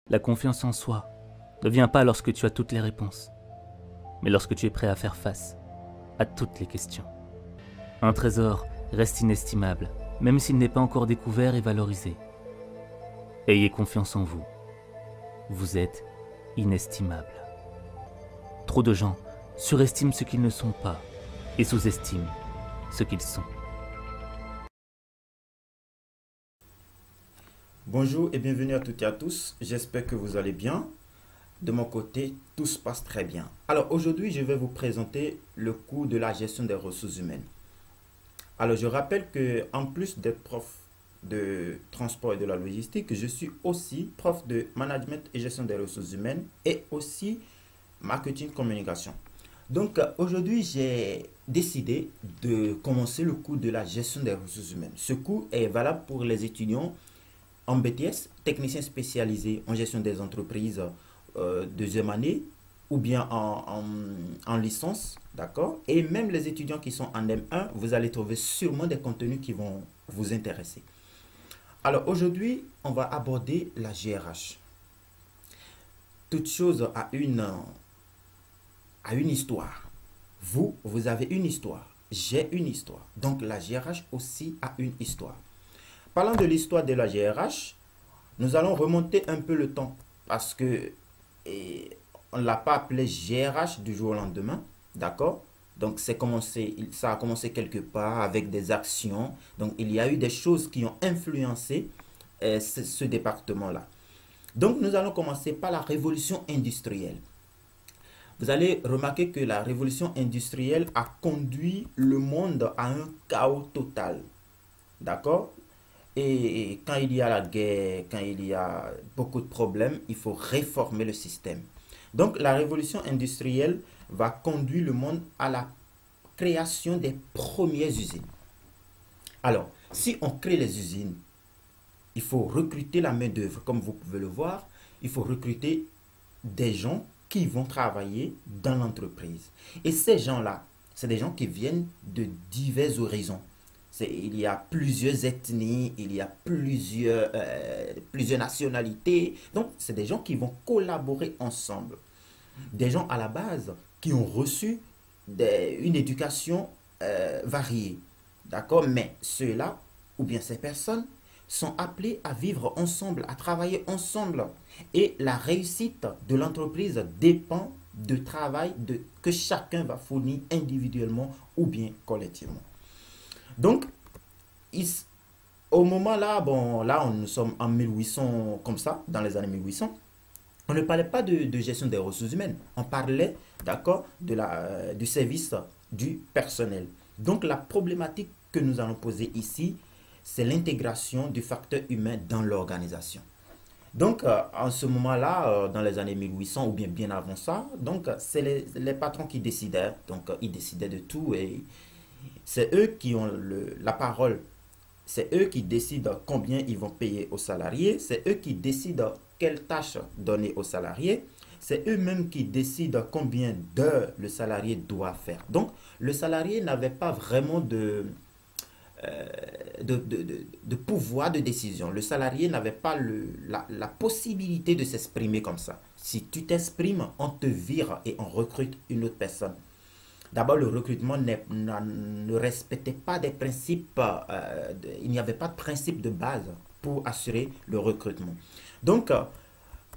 La confiance en soi ne vient pas lorsque tu as toutes les réponses, mais lorsque tu es prêt à faire face à toutes les questions. Un trésor reste inestimable, même s'il n'est pas encore découvert et valorisé. Ayez confiance en vous. Vous êtes inestimable. Trop de gens surestiment ce qu'ils ne sont pas et sous-estiment ce qu'ils sont. Bonjour et bienvenue à toutes et à tous, j'espère que vous allez bien. De mon côté, tout se passe très bien. Alors aujourd'hui, je vais vous présenter le cours de la gestion des ressources humaines. Alors je rappelle que en plus d'être prof de transport et de la logistique, je suis aussi prof de management et gestion des ressources humaines et aussi marketing communication. Donc aujourd'hui, j'ai décidé de commencer le cours de la gestion des ressources humaines. Ce cours est valable pour les étudiants en BTS, technicien spécialisé en gestion des entreprises deuxième année, ou bien en licence, d'accord? Et même les étudiants qui sont en M1, vous allez trouver sûrement des contenus qui vont vous intéresser. Alors aujourd'hui, on va aborder la GRH. Toute chose a une histoire. Vous avez une histoire. J'ai une histoire. Donc la GRH aussi a une histoire. Parlant de l'histoire de la GRH, nous allons remonter un peu le temps parce que on ne l'a pas appelé GRH du jour au lendemain, d'accord? Donc ça a commencé quelque part avec des actions. Donc il y a eu des choses qui ont influencé ce département-là. Donc nous allons commencer par la révolution industrielle. Vous allez remarquer que la révolution industrielle a conduit le monde à un chaos total, d'accord? Et quand il y a la guerre, quand il y a beaucoup de problèmes, il faut réformer le système. Donc la révolution industrielle va conduire le monde à la création des premières usines. Alors, si on crée les usines, il faut recruter la main-d'œuvre. Comme vous pouvez le voir, il faut recruter des gens qui vont travailler dans l'entreprise. Et ces gens-là, c'est des gens qui viennent de divers horizons. Il y a plusieurs ethnies, il y a plusieurs nationalités. Donc, c'est des gens qui vont collaborer ensemble. Des gens à la base qui ont reçu une éducation variée. D'accord? Mais ceux-là, ou bien ces personnes, sont appelés à vivre ensemble, à travailler ensemble. Et la réussite de l'entreprise dépend du travail que chacun va fournir individuellement ou bien collectivement. Donc, au moment là, bon, là, nous sommes en 1800, comme ça, dans les années 1800. On ne parlait pas de gestion des ressources humaines. On parlait, d'accord, du service du personnel. Donc, la problématique que nous allons poser ici, c'est l'intégration du facteur humain dans l'organisation. Donc, en ce moment-là, dans les années 1800 ou bien avant ça, donc, c'est les patrons qui décidaient. Donc, ils décidaient de tout et c'est eux qui ont la parole. C'est eux qui décident combien ils vont payer aux salariés. C'est eux qui décident quelles tâches donner aux salariés. C'est eux-mêmes qui décident combien d'heures le salarié doit faire. Donc, le salarié n'avait pas vraiment de pouvoir de décision. Le salarié n'avait pas la possibilité de s'exprimer comme ça. Si tu t'exprimes, on te vire et on recrute une autre personne. D'abord, le recrutement ne respectait pas des principes, il n'y avait pas de principe de base pour assurer le recrutement. Donc,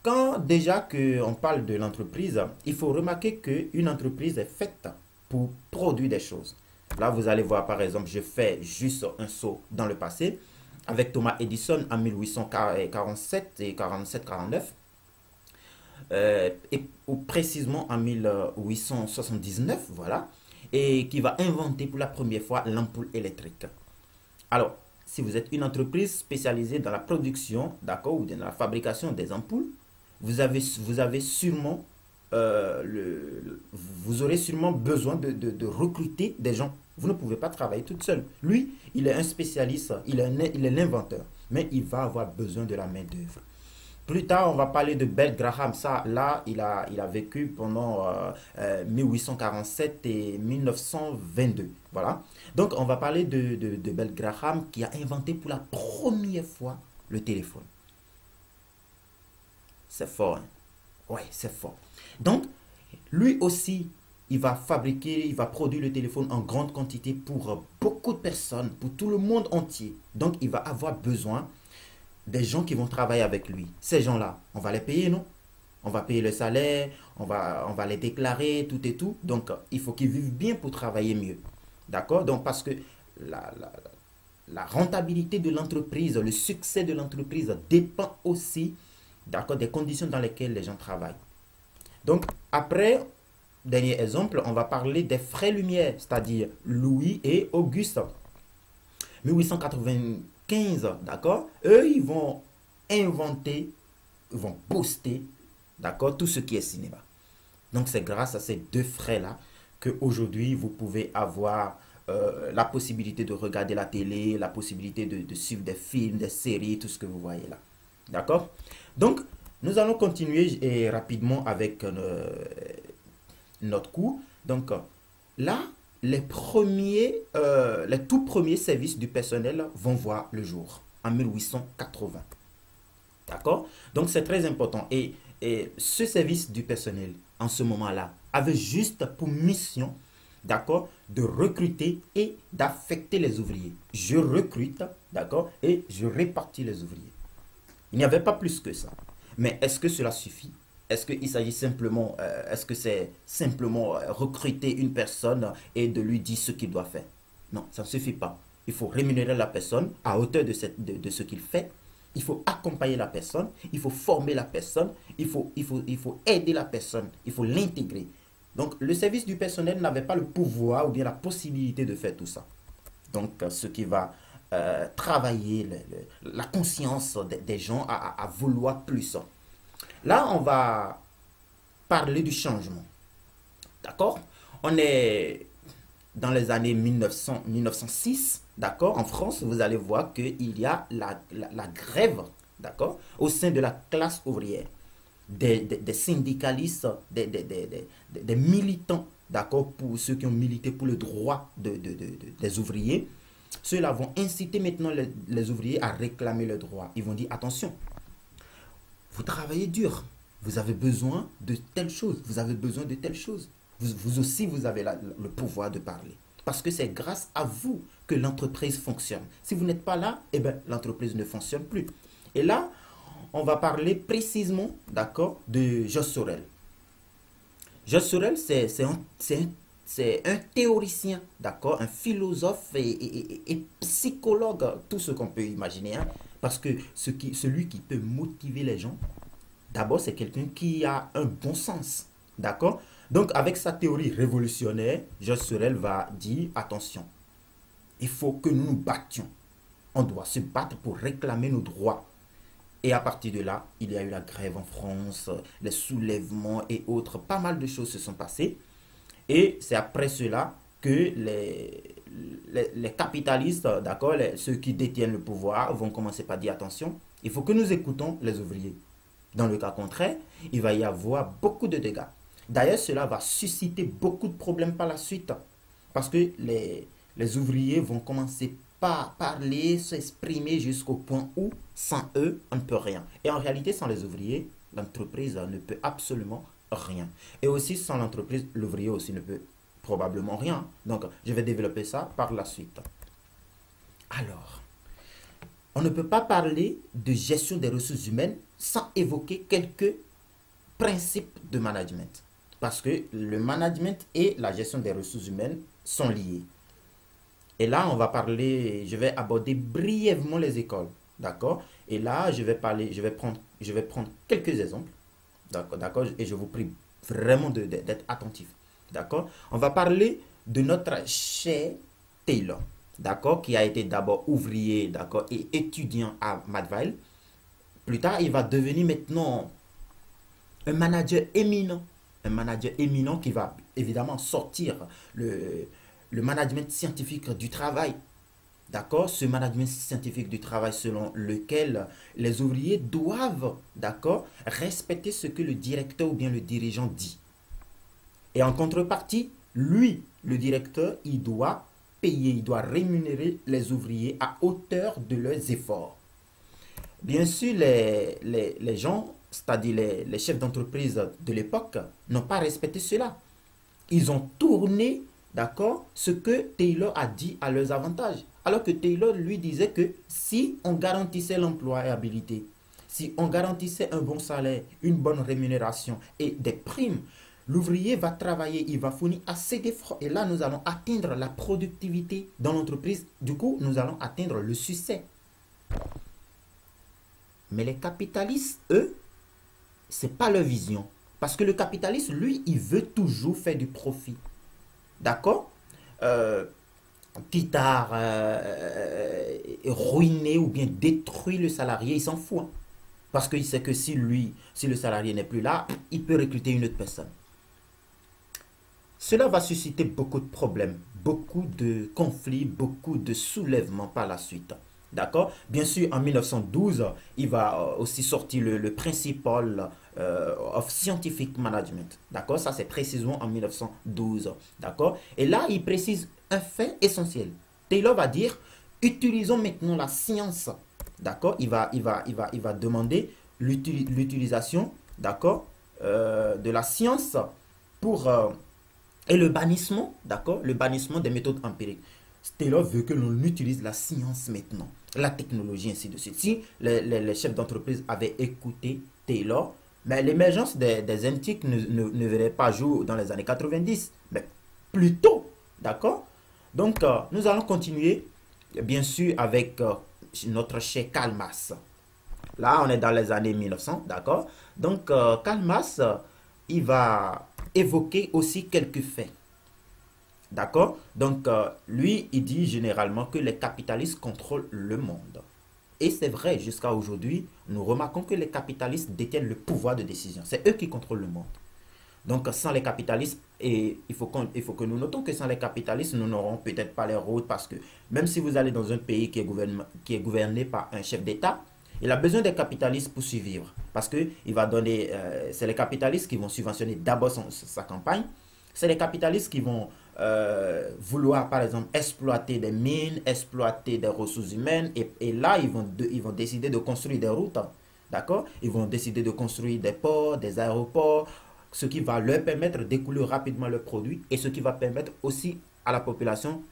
quand déjà qu'on parle de l'entreprise, il faut remarquer qu'une entreprise est faite pour produire des choses. Là, vous allez voir, par exemple, je fais juste un saut dans le passé avec Thomas Edison en 1847 et 47-49. Ou précisément en 1879, voilà, et qui va inventer pour la première fois l'ampoule électrique. Alors, si vous êtes une entreprise spécialisée dans la production, d'accord, ou dans la fabrication des ampoules, vous avez sûrement, vous aurez sûrement besoin de recruter des gens. Vous ne pouvez pas travailler toute seule. Lui, il est un spécialiste, il est l'inventeur, mais il va avoir besoin de la main-d'œuvre. Plus tard, on va parler de Bell Graham. Ça, là, il a vécu pendant 1847 et 1922. Voilà. Donc, on va parler de Bell Graham qui a inventé pour la première fois le téléphone. C'est fort, hein? Ouais, c'est fort. Donc, lui aussi, il va fabriquer, il va produire le téléphone en grande quantité pour beaucoup de personnes, pour tout le monde entier. Donc, il va avoir besoin des gens qui vont travailler avec lui. Ces gens-là, on va les payer, non? On va payer le salaire, on va les déclarer, tout et tout. Donc, il faut qu'ils vivent bien pour travailler mieux. D'accord? Donc, parce que la, la, la rentabilité de l'entreprise, le succès de l'entreprise dépend aussi, d'accord, des conditions dans lesquelles les gens travaillent. Donc, après, dernier exemple, on va parler des frères Lumière, c'est-à-dire Louis et Auguste. 1895, d'accord? Eux, ils vont inventer, ils vont booster, d'accord, tout ce qui est cinéma. Donc, c'est grâce à ces deux frères-là qu'aujourd'hui, vous pouvez avoir la possibilité de regarder la télé, la possibilité de suivre des films, des séries, tout ce que vous voyez là. D'accord? Donc, nous allons continuer rapidement avec notre cours. Donc, là, les tout premiers services du personnel vont voir le jour en 1880. D'accord? Donc, c'est très important. Et ce service du personnel, en ce moment-là, avait juste pour mission, d'accord, de recruter et d'affecter les ouvriers. Je recrute, d'accord, et je répartis les ouvriers. Il n'y avait pas plus que ça. Mais est-ce que cela suffit? Est-ce qu'il s'agit simplement, est-ce que c'est simplement recruter une personne et de lui dire ce qu'il doit faire? Non, ça ne suffit pas. Il faut rémunérer la personne à hauteur de ce qu'il fait. Il faut accompagner la personne, il faut former la personne, il faut aider la personne, il faut l'intégrer. Donc, le service du personnel n'avait pas le pouvoir ou bien la possibilité de faire tout ça. Donc, ce qui va travailler la conscience des gens à vouloir plus. Là, on va parler du changement. D'accord? On est dans les années 1906, d'accord? En France, vous allez voir qu'il y a la grève, d'accord? Au sein de la classe ouvrière. Des syndicalistes, des militants, d'accord? Pour ceux qui ont milité pour le droit des ouvriers. Ceux-là vont inciter maintenant les ouvriers à réclamer le droit. Ils vont dire, attention, vous travaillez dur. Vous avez besoin de telle chose. Vous avez besoin de telle chose. Vous aussi, vous avez le pouvoir de parler. Parce que c'est grâce à vous que l'entreprise fonctionne. Si vous n'êtes pas là, eh ben, l'entreprise ne fonctionne plus. Et là, on va parler précisément, d'accord, de Jos Sorel. Jos Sorel, c'est un théoricien, d'accord, un philosophe et psychologue, tout ce qu'on peut imaginer. Hein, parce que celui qui peut motiver les gens, d'abord, c'est quelqu'un qui a un bon sens. D'accord? Donc, avec sa théorie révolutionnaire, Jos Sorel va dire, attention, il faut que nous nous battions. On doit se battre pour réclamer nos droits. Et à partir de là, il y a eu la grève en France, les soulèvements et autres. Pas mal de choses se sont passées. Et c'est après cela que les capitalistes, d'accord, ceux qui détiennent le pouvoir, vont commencer par dire, attention, il faut que nous écoutons les ouvriers. Dans le cas contraire, il va y avoir beaucoup de dégâts. D'ailleurs, cela va susciter beaucoup de problèmes par la suite. Parce que les ouvriers vont commencer par parler, s'exprimer jusqu'au point où, sans eux, on ne peut rien. Et en réalité, sans les ouvriers, l'entreprise ne peut absolument rien. Et aussi, sans l'entreprise, l'ouvrier aussi ne peut probablement rien. Donc, je vais développer ça par la suite. Alors, on ne peut pas parler de gestion des ressources humaines sans évoquer quelques principes de management. Parce que le management et la gestion des ressources humaines sont liés. Et là, on va parler, je vais aborder brièvement les écoles. D'accord? Et là, je vais prendre quelques exemples. D'accord? Et je vous prie vraiment d'être attentif. D'accord? On va parler de notre cher Taylor. D'accord? Qui a été d'abord ouvrier, d'accord, et étudiant à McVeigh. Plus tard, il va devenir maintenant un manager éminent. Un manager éminent qui va évidemment sortir le management scientifique du travail. D'accord? Ce management scientifique du travail selon lequel les ouvriers doivent, d'accord, respecter ce que le directeur ou bien le dirigeant dit. Et en contrepartie, lui, le directeur, il doit payer, il doit rémunérer les ouvriers à hauteur de leurs efforts. Bien sûr, les gens c'est-à-dire les chefs d'entreprise de l'époque, n'ont pas respecté cela. Ils ont tourné, d'accord, ce que Taylor a dit à leurs avantages. Alors que Taylor lui disait que si on garantissait l'employabilité, si on garantissait un bon salaire, une bonne rémunération et des primes, l'ouvrier va travailler, il va fournir assez d'efforts. Et là, nous allons atteindre la productivité dans l'entreprise. Du coup, nous allons atteindre le succès. Mais les capitalistes, eux, ce n'est pas leur vision. Parce que le capitaliste, lui, il veut toujours faire du profit. D'accord, quitte à ruiner ou bien détruire le salarié, il s'en fout. Hein. Parce qu'il sait que si le salarié n'est plus là, il peut recruter une autre personne. Cela va susciter beaucoup de problèmes, beaucoup de conflits, beaucoup de soulèvements par la suite. D'accord? Bien sûr, en 1912, il va aussi sortir le Principle of Scientific Management. D'accord? Ça, c'est précisément en 1912. D'accord? Et là, il précise un fait essentiel. Taylor va dire, utilisons maintenant la science. D'accord? Il va demander l'utilisation, d'accord, de la science pour... et le bannissement, d'accord, le bannissement des méthodes empiriques. Taylor veut que l'on utilise la science maintenant, la technologie, ainsi de suite. Si les chefs d'entreprise avaient écouté Taylor, mais l'émergence des antiques ne verrait pas jour dans les années 90, mais plus tôt, d'accord? Donc, nous allons continuer, bien sûr, avec notre cher Karl Marx. Là, on est dans les années 1900, d'accord? Donc, Karl Marx, il va évoquer aussi quelques faits. D'accord? Donc, lui, il dit généralement que les capitalistes contrôlent le monde. Et c'est vrai, jusqu'à aujourd'hui, nous remarquons que les capitalistes détiennent le pouvoir de décision. C'est eux qui contrôlent le monde. Donc, sans les capitalistes, et il faut que nous notons que sans les capitalistes, nous n'aurons peut-être pas les routes parce que même si vous allez dans un pays qui est gouverné par un chef d'État, il a besoin des capitalistes pour survivre. Parce que il va donner, c'est les capitalistes qui vont subventionner d'abord sa campagne. C'est les capitalistes qui vont vouloir, par exemple, exploiter des mines, exploiter des ressources humaines. Et là, ils vont décider de construire des routes. D'accord? Ils vont décider de construire des ports, des aéroports, ce qui va leur permettre d'écouler rapidement leurs produits et ce qui va permettre aussi à la population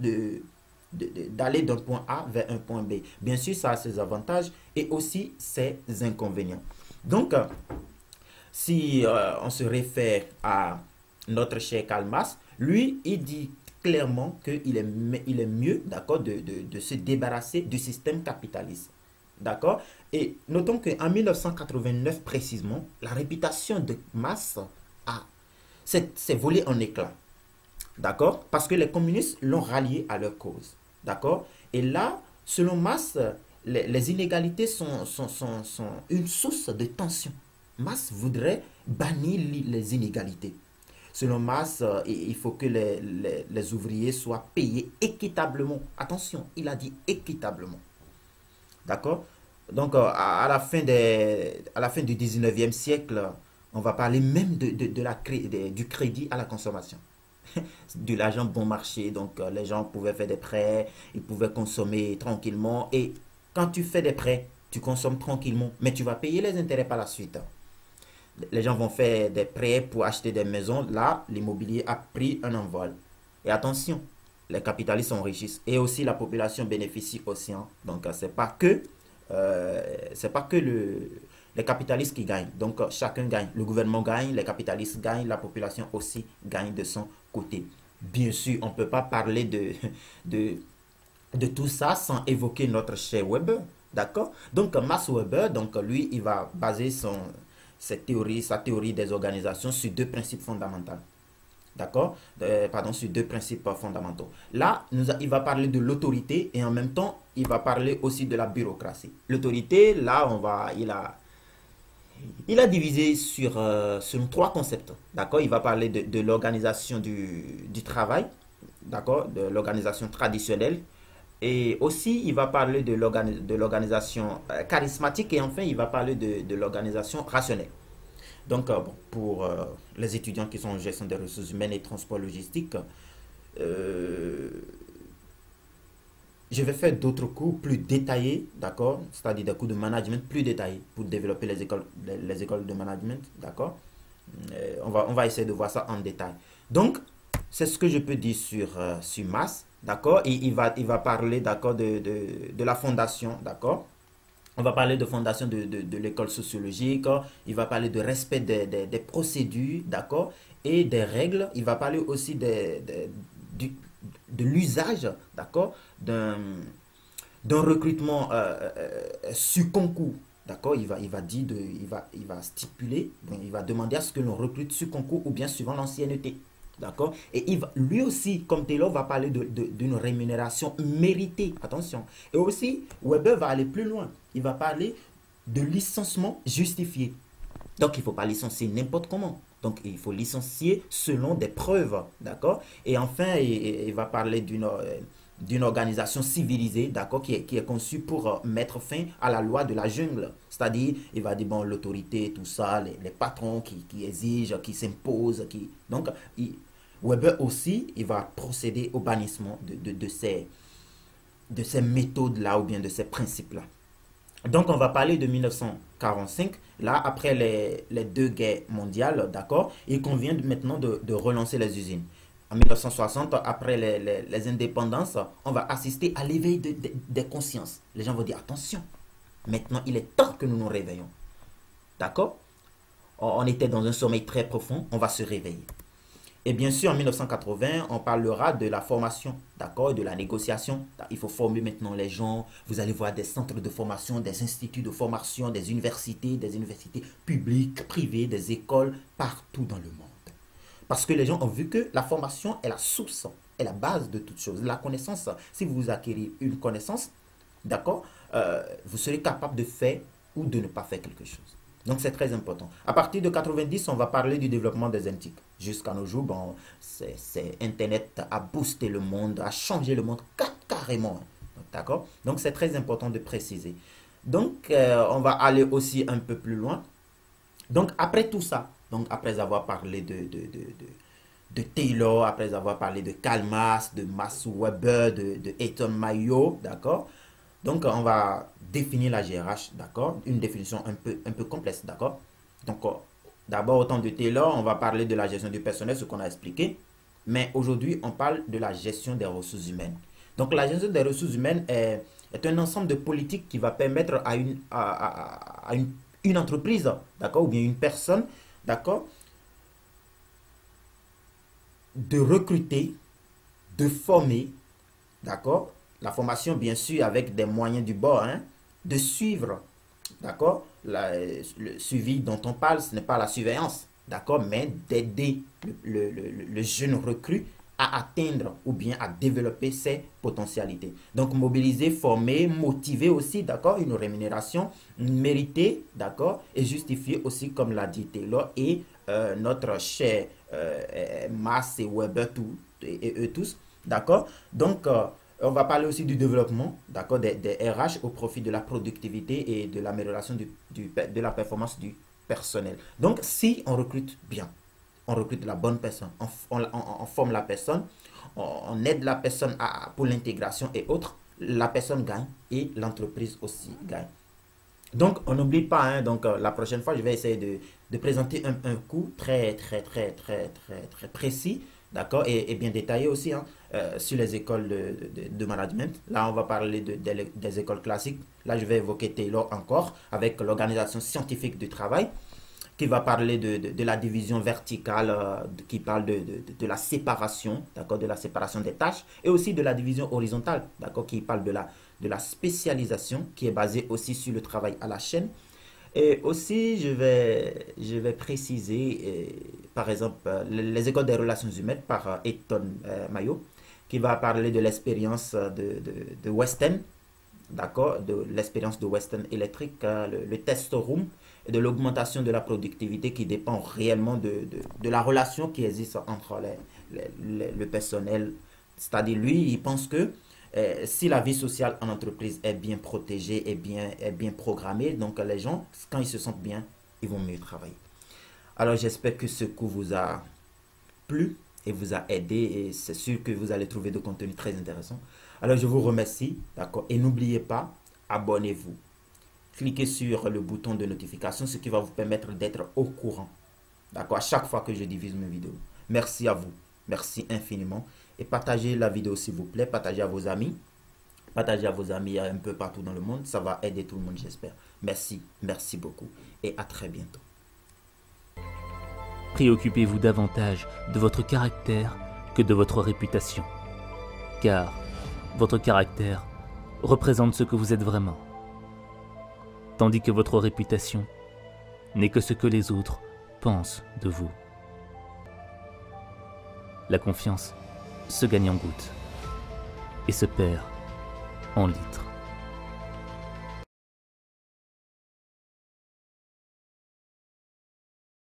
d'aller d'un point A vers un point B. Bien sûr, ça a ses avantages et aussi ses inconvénients. Donc, si on se réfère à notre cher Karl Marx, lui, il dit clairement qu'il est mieux, d'accord, de se débarrasser du système capitaliste. D'accord? Et notons qu'en 1989 précisément, la réputation de Marx s'est volée en éclats. D'accord? Parce que les communistes l'ont rallié à leur cause. D'accord? Et là, selon Marx, les inégalités sont une source de tension. Marx voudrait bannir les inégalités. Selon Marx, il faut que les ouvriers soient payés équitablement. Attention, il a dit équitablement. D'accord? Donc, à la fin du 19e siècle, on va parler même du crédit à la consommation. De l'argent bon marché. Donc, les gens pouvaient faire des prêts, ils pouvaient consommer tranquillement. Et quand tu fais des prêts, tu consommes tranquillement, mais tu vas payer les intérêts par la suite. Les gens vont faire des prêts pour acheter des maisons. Là, l'immobilier a pris un envol. Et attention, les capitalistes s'enrichissent. Et aussi, la population bénéficie aussi. Hein. Donc, c'est pas que les capitalistes qui gagnent. Donc, chacun gagne. Le gouvernement gagne, les capitalistes gagnent, la population aussi gagne de son côté. Bien sûr, on ne peut pas parler de tout ça sans évoquer notre cher Weber. D'accord? Donc, Max Weber, donc, lui, il va baser sa théorie des organisations sur deux principes fondamentaux. D'accord? Sur deux principes fondamentaux. Là, il va parler de l'autorité et en même temps, il va parler aussi de la bureaucratie. L'autorité, là, il a divisé sur trois concepts. D'accord? Il va parler de l'organisation du travail. D'accord? De l'organisation traditionnelle. Et aussi, il va parler de l'organisation charismatique et enfin, il va parler de l'organisation rationnelle. Donc, pour les étudiants qui sont en gestion des ressources humaines et transport logistique, je vais faire d'autres cours plus détaillés, d'accord? C'est-à-dire des cours de management plus détaillés pour développer les écoles de management, d'accord? On va essayer de voir ça en détail. Donc, c'est ce que je peux dire sur Mas, d'accord? Et il va parler, d'accord, de la fondation, d'accord? On va parler de fondation de l'école sociologique, il va parler de respect des procédures, d'accord? Et des règles. Il va parler aussi du- de l'usage, d'accord? D'un recrutement sur concours. D'accord, il va dire il va stipuler, donc il va demander à ce que l'on recrute sur concours ou bien suivant l'ancienneté. D'accord. Et lui aussi, comme Taylor, va parler d'une rémunération méritée. Attention. Et aussi, Weber va aller plus loin. Il va parler de licenciement justifié. Donc, il ne faut pas licencier n'importe comment. Donc, il faut licencier selon des preuves. D'accord. Et enfin, il va parler d'une organisation civilisée, d'accord, qui est conçue pour mettre fin à la loi de la jungle. C'est-à-dire, il va dire, bon, l'autorité, tout ça, les patrons qui exigent, qui s'imposent, qui... Donc, Weber aussi, il va procéder au bannissement de ces méthodes-là ou bien de ces principes-là. Donc, on va parler de 1945, là, après les deux guerres mondiales, d'accord. Il convient maintenant de relancer les usines. En 1960, après les indépendances, on va assister à l'éveil des consciences. Les gens vont dire, attention, maintenant, il est temps que nous nous réveillons. D'accord? On était dans un sommeil très profond, on va se réveiller. Et bien sûr, en 1980, on parlera de la formation, d'accord, de la négociation. Il faut former maintenant les gens. Vous allez voir des centres de formation, des instituts de formation, des universités publiques, privées, des écoles, partout dans le monde. Parce que les gens ont vu que la formation est la source, est la base de toute chose. La connaissance, si vous acquérez une connaissance, d'accord, vous serez capable de faire ou de ne pas faire quelque chose. Donc c'est très important. À partir de 90, on va parler du développement des antiques. Jusqu'à nos jours, bon, Internet a boosté le monde, a changé le monde carrément. D'accord? Donc c'est très important de préciser. Donc on va aller aussi un peu plus loin. Donc après tout ça, donc après avoir parlé de Taylor, après avoir parlé de Karl Marx, de Max Weber, de Eton Mayo, d'accord? Donc, on va définir la GRH, d'accord? Une définition un peu complexe, d'accord? Donc, d'abord, au temps de Taylor, on va parler de la gestion du personnel, ce qu'on a expliqué. Mais aujourd'hui, on parle de la gestion des ressources humaines. Donc, la gestion des ressources humaines est un ensemble de politiques qui va permettre à une entreprise, d'accord? Ou bien une personne, d'accord? De recruter, de former, d'accord? La formation, bien sûr, avec des moyens du bord, hein, de suivre, d'accord? Le suivi dont on parle, ce n'est pas la surveillance, d'accord? Mais d'aider le jeune recrue à atteindre ou bien à développer ses potentialités. Donc, mobiliser, former, motiver aussi, d'accord? Une rémunération méritée, d'accord? Et justifier aussi, comme l'a dit Taylor et notre cher Mass et Weber et eux tous, d'accord? Donc, on va parler aussi du développement, d'accord, des RH au profit de la productivité et de l'amélioration de la performance du personnel. Donc, si on recrute bien, on recrute la bonne personne, on forme la personne, on aide la personne pour l'intégration et autres, la personne gagne et l'entreprise aussi gagne. Donc, on n'oublie pas, hein, donc la prochaine fois, je vais essayer de présenter un cours très précis, d'accord, et bien détaillé aussi, hein, sur les écoles de management. Là, on va parler des écoles classiques. Là, je vais évoquer Taylor encore, avec l'organisation scientifique du travail, qui va parler de la division verticale, qui parle de la séparation, d'accord, de la séparation des tâches, et aussi de la division horizontale, d'accord, qui parle de la spécialisation, qui est basée aussi sur le travail à la chaîne. Et aussi, je vais préciser, par exemple, les écoles des relations humaines par Eton Mayo, qui va parler de l'expérience de Weston, d'accord, de l'expérience de Weston Electric, le test room, et de l'augmentation de la productivité qui dépend réellement de la relation qui existe entre le personnel. C'est-à-dire, lui, il pense que si la vie sociale en entreprise est bien protégée, est bien programmée, donc les gens, quand ils se sentent bien, ils vont mieux travailler. Alors, j'espère que ce cours vous a plu et vous a aidé, et c'est sûr que vous allez trouver de contenu très intéressant. Alors je vous remercie, d'accord? Et n'oubliez pas, abonnez-vous. Cliquez sur le bouton de notification, ce qui va vous permettre d'être au courant, d'accord? À chaque fois que je divise mes vidéos. Merci à vous. Merci infiniment. Et partagez la vidéo s'il vous plaît. Partagez à vos amis. Partagez à vos amis un peu partout dans le monde. Ça va aider tout le monde, j'espère. Merci, merci beaucoup. Et à très bientôt. Préoccupez-vous davantage de votre caractère que de votre réputation. Car votre caractère représente ce que vous êtes vraiment. Tandis que votre réputation n'est que ce que les autres pensent de vous. La confiance se gagne en gouttes et se perd en litres.